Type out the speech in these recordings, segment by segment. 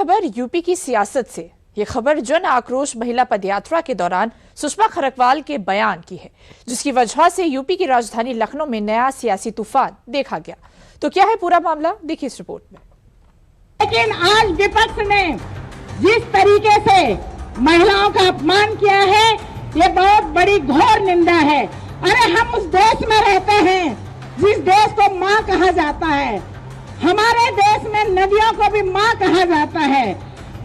खबर यूपी की सियासत से। ये खबर जन आक्रोश महिला पदयात्रा के दौरान सुषमा खरकवाल के बयान की है, जिसकी वजह से यूपी की राजधानी लखनऊ में नया सियासी तूफान देखा गया। तो क्या है पूरा मामला, देखिए इस रिपोर्ट में। लेकिन आज विपक्ष ने जिस तरीके से महिलाओं का अपमान किया है, ये बहुत बड़ी घोर निंदा है। अरे हम उस देश में रहते हैं जिस देश को माँ कहा जाता है। हमारे देश में नदियों को भी माँ कहा जाता है।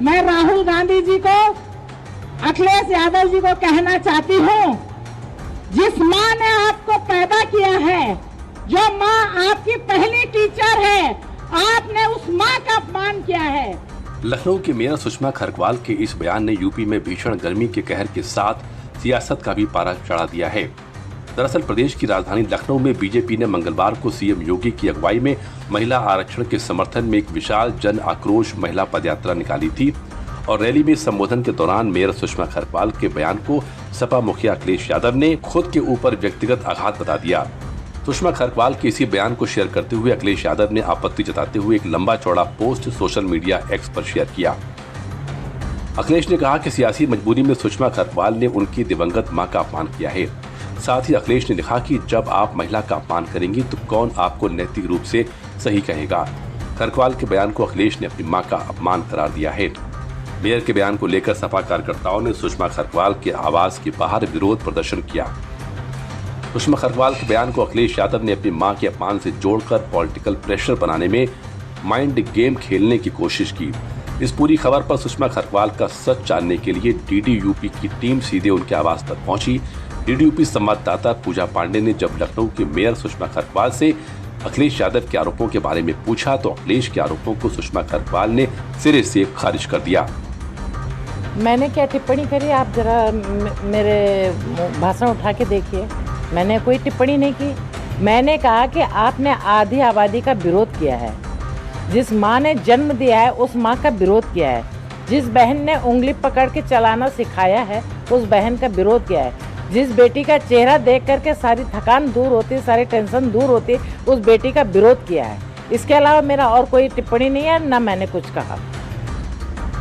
मैं राहुल गांधी जी को, अखिलेश यादव जी को कहना चाहती हूँ, जिस माँ ने आपको पैदा किया है, जो माँ आपकी पहली टीचर है, आपने उस माँ का अपमान किया है। लखनऊ की मेयर सुषमा खरकवाल के इस बयान ने यूपी में भीषण गर्मी के कहर के साथ सियासत का भी पारा चढ़ा दिया है। दरअसल प्रदेश की राजधानी लखनऊ में बीजेपी ने मंगलवार को सीएम योगी की अगुवाई में महिला आरक्षण के समर्थन में एक विशाल जन आक्रोश महिला पदयात्रा निकाली थी और रैली में संबोधन के दौरान मेयर सुषमा खरकवाल के बयान को सपा मुखिया अखिलेश यादव ने खुद के ऊपर व्यक्तिगत आघात बता दिया। सुषमा खरकवाल के इसी बयान को शेयर करते हुए अखिलेश यादव ने आपत्ति जताते हुए एक लंबा चौड़ा पोस्ट सोशल मीडिया एक्स पर शेयर किया। अखिलेश ने कहा कि सियासी मजबूरी में सुषमा खरकवाल ने उनकी दिवंगत मां का अपमान किया है। साथ ही अखिलेश ने लिखा कि जब आप महिला का अपमान करेंगी तो कौन आपको नैतिक रूप से सही कहेगा। खरकवाल के बयान को अखिलेश ने अपनी मां का अपमान करार दिया है। मेयर के बयान को लेकर सपा कार्यकर्ताओं ने सुषमा खरकवाल के आवास के बाहर विरोध प्रदर्शन किया। सुषमा खरकवाल के बयान को अखिलेश यादव ने अपनी मां के अपमान से जोड़कर पॉलिटिकल प्रेशर बनाने में माइंड गेम खेलने की कोशिश की। इस पूरी खबर पर सुषमा खरकवाल का सच जानने के लिए डीडी यूपी की टीम सीधे उनके आवास तक पहुंची। डीडी यूपी संवाददाता पूजा पांडे ने जब लखनऊ के मेयर सुषमा खरकवाल से अखिलेश यादव के आरोपों के बारे में पूछा तो अखिलेश के आरोपों को सुषमा खरकवाल ने सिरे से खारिज कर दिया। मैंने क्या टिप्पणी करी, आप जरा मेरे भाषण उठा के देखिए। मैंने कोई टिप्पणी नहीं की। मैंने कहा कि आपने आधी आबादी का विरोध किया है। जिस माँ ने जन्म दिया है उस माँ का विरोध किया है। जिस बहन ने उंगली पकड़ के चलाना सिखाया है उस बहन का विरोध किया है। जिस बेटी का चेहरा देख करके सारी थकान दूर होती, सारी टेंशन दूर होती, उस बेटी का विरोध किया है। इसके अलावा मेरा और कोई टिप्पणी नहीं है, ना मैंने कुछ कहा।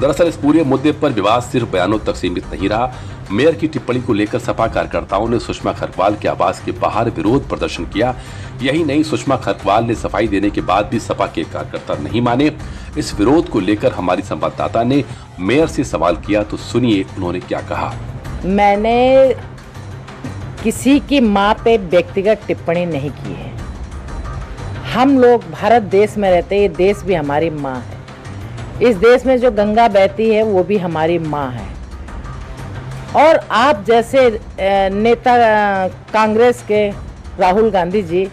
दरअसल इस पूरे मुद्दे पर विवाद सिर्फ बयानों तक सीमित नहीं रहा। मेयर की टिप्पणी को लेकर सपा कार्यकर्ताओं ने सुषमा खरकवाल के आवास के बाहर विरोध प्रदर्शन किया। यही नहीं, सुषमा खरकवाल ने सफाई देने के बाद भी सपा के कार्यकर्ता नहीं माने। इस विरोध को लेकर हमारी संवाददाता ने मेयर से सवाल किया, तो सुनिए उन्होंने क्या कहा। मैंने किसी की माँ पे व्यक्तिगत टिप्पणी नहीं की है। हम लोग भारत देश में रहते, ये देश भी हमारी माँ है। इस देश में जो गंगा बहती है वो भी हमारी माँ है। और आप जैसे नेता कांग्रेस के राहुल गांधी जी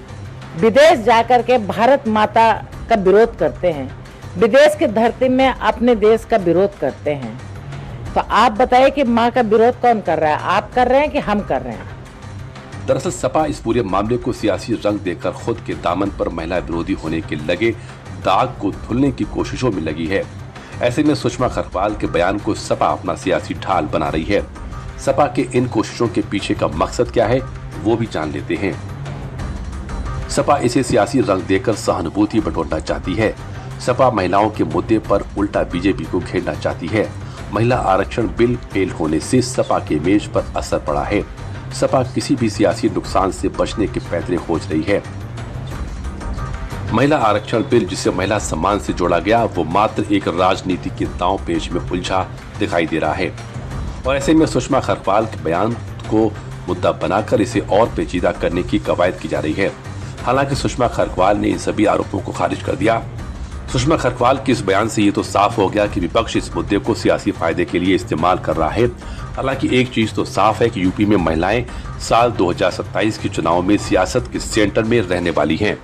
विदेश जाकर के भारत माता का विरोध करते हैं, विदेश की धरती में अपने देश का विरोध करते हैं। तो आप बताइए कि माँ का विरोध कौन कर रहा है, आप कर रहे हैं कि हम कर रहे हैं? दरअसल सपा इस पूरे मामले को सियासी रंग देकर खुद के दामन पर महिला विरोधी होने के लगे दाग को धुलने की कोशिशों में लगी है। ऐसे में सुषमा खरकवाल के बयान को सपा अपना सियासी ढाल बना रही है। सपा के इन कोशिशों के पीछे का मकसद क्या है वो भी जान लेते हैं। सपा इसे सियासी रंग देकर सहानुभूति बटोरना चाहती है। सपा महिलाओं के मुद्दे पर उल्टा बीजेपी को घेरना चाहती है। महिला आरक्षण बिल फेल होने से सपा के इमेज पर असर पड़ा है। सपा किसी भी सियासी नुकसान से बचने के पैतरे खोज रही है। महिला आरक्षण बिल जिसे महिला सम्मान से जोड़ा गया वो मात्र एक राजनीति के दांव पेच में उलझा दिखाई दे रहा है। और ऐसे में सुषमा खरकवाल के बयान को मुद्दा बनाकर इसे और पेचीदा करने की कवायद की जा रही है। हालांकि सुषमा खरकवाल ने इन सभी आरोपों को खारिज कर दिया। सुषमा खरकवाल के इस बयान से ये तो साफ हो गया कि विपक्ष इस मुद्दे को सियासी फायदे के लिए इस्तेमाल कर रहा है। हालांकि एक चीज तो साफ है कि यूपी में महिलाएं साल 2027 के चुनाव में सियासत के सेंटर में रहने वाली हैं।